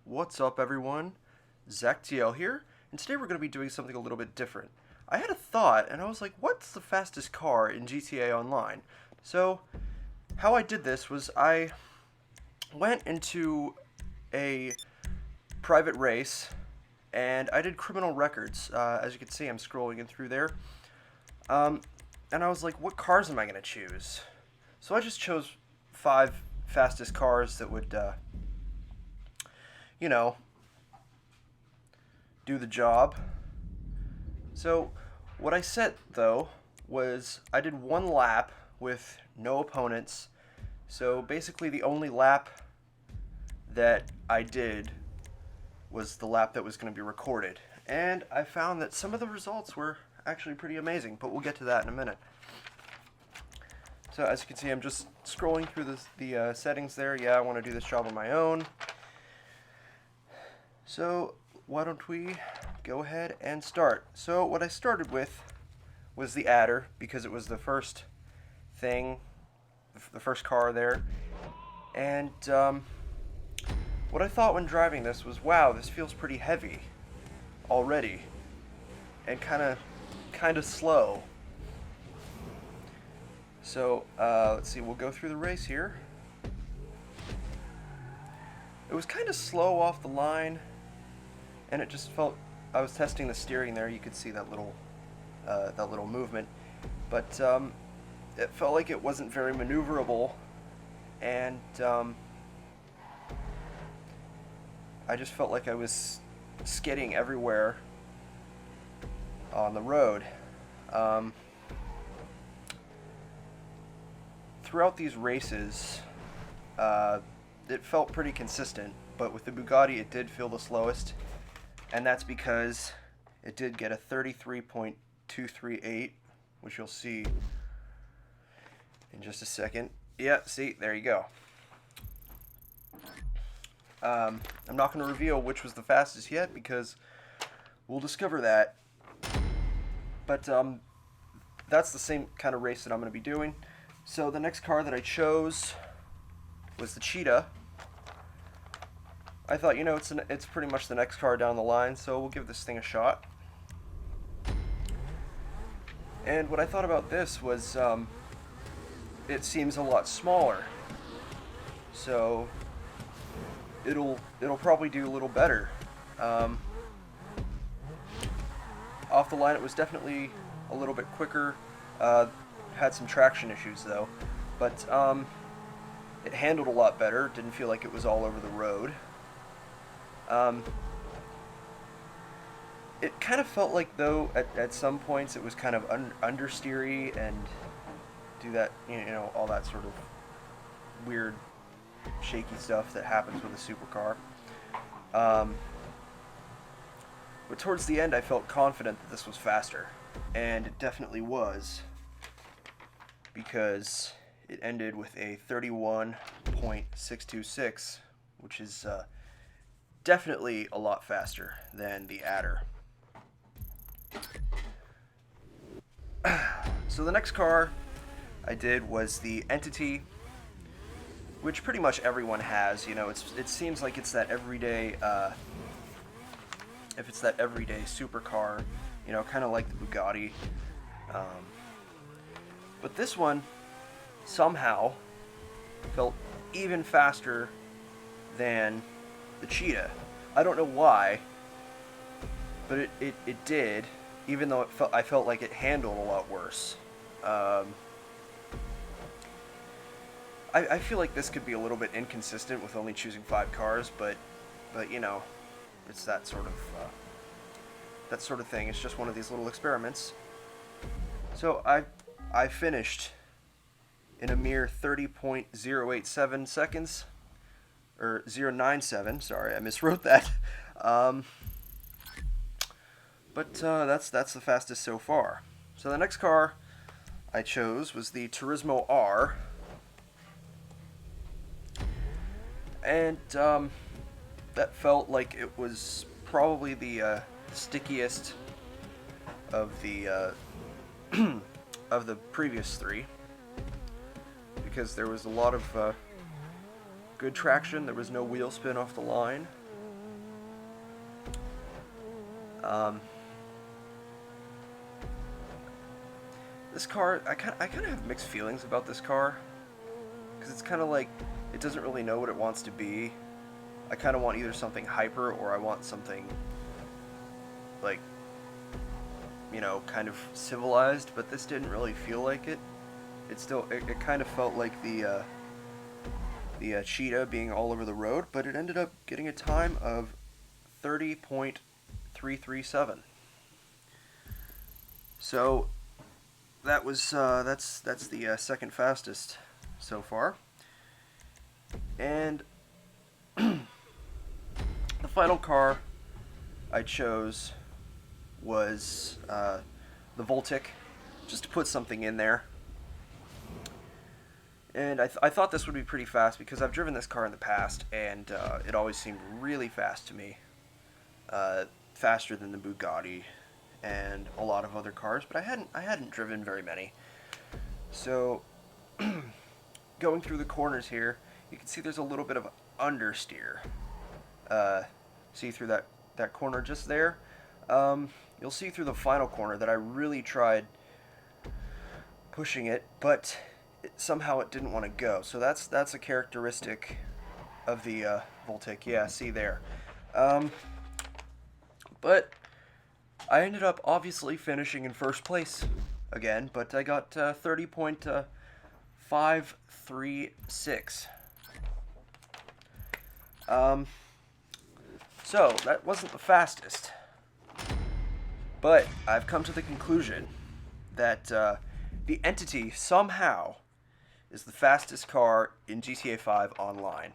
What's up, everyone? Zach TL here, and today we're going to be doing something a little bit different. I had a thought, and I was like, what's the fastest car in GTA Online? So, how I did this was I went into a private race, and I did criminal records. As you can see, I'm scrolling in through there. Um, and I was like, what cars am I going to choose? So I just chose 5 fastest cars that would, you know, do the job. So, what I set though was I did one lap with no opponents. So, basically, the only lap that I did was the lap that was going to be recorded. And I found that some of the results were actually pretty amazing, but we'll get to that in a minute. So, as you can see, I'm just scrolling through the settings there. Yeah, I want to do this job on my own. So, why don't we go ahead and start? So what I started with was the adder because it was the first thing, the first car there. And what I thought when driving this was, wow, this feels pretty heavy already and kind of slow. So let's see, we'll go through the race here. It was kind of slow off the line, and it just felt, I was testing the steering there. You could see that little movement, but it felt like it wasn't very maneuverable, and I just felt like I was skidding everywhere on the road. Throughout these races, it felt pretty consistent, but with the Bugatti, it did feel the slowest. And that's because it did get a 33.238, which you'll see in just a second. Yeah, see, there you go. I'm not going to reveal which was the fastest yet because we'll discover that. But that's the same kind of race that I'm going to be doing. So the next car that I chose was the Cheetah. I thought, it's pretty much the next car down the line, so we'll give this thing a shot. And what I thought about this was, it seems a lot smaller, so it'll probably do a little better. Off the line, it was definitely a little bit quicker. Had some traction issues though, but it handled a lot better. Didn't feel like it was all over the road. It kind of felt like, though, at some points it was kind of understeery and do that, all that sort of weird, shaky stuff that happens with a supercar. But towards the end, I felt confident that this was faster, and it definitely was, because it ended with a 31.626, which is definitely a lot faster than the adder. So the next car I did was the Entity, which pretty much everyone has. It seems like it's that everyday, if it's that everyday supercar, kind of like the Bugatti. But this one somehow felt even faster than the Cheetah. I don't know why, but it did, even though I felt like it handled a lot worse. I feel like this could be a little bit inconsistent with only choosing 5 cars, but it's that sort of thing. It's just one of these little experiments. So I finished in a mere 30.087 seconds. Or 097, sorry, I miswrote that. But that's the fastest so far. So the next car I chose was the Turismo R. And that felt like it was probably the stickiest of the of the previous 3, because there was a lot of good traction. There was no wheel spin off the line. Um, this car, I kind of have mixed feelings about this car, because it's kind of like it doesn't really know what it wants to be. I kind of want either something hyper or I want something like, you know, kind of civilized, but this didn't really feel like it. It kind of felt like the cheetah being all over the road, but it ended up getting a time of 30.337. So that was that's the second fastest so far, and the final car I chose was the Voltic, just to put something in there. And I thought this would be pretty fast because I've driven this car in the past, and it always seemed really fast to me, faster than the Bugatti and a lot of other cars. But I hadn't driven very many. So going through the corners here, you can see there's a little bit of understeer. See through that corner just there. You'll see through the final corner that I really tried pushing it, but somehow it didn't want to go. So that's a characteristic of the Voltic. Yeah, see there. But I ended up obviously finishing in first place again, but I got 30.536. So that wasn't the fastest, but I've come to the conclusion that the Entity somehow is the fastest car in GTA 5 online.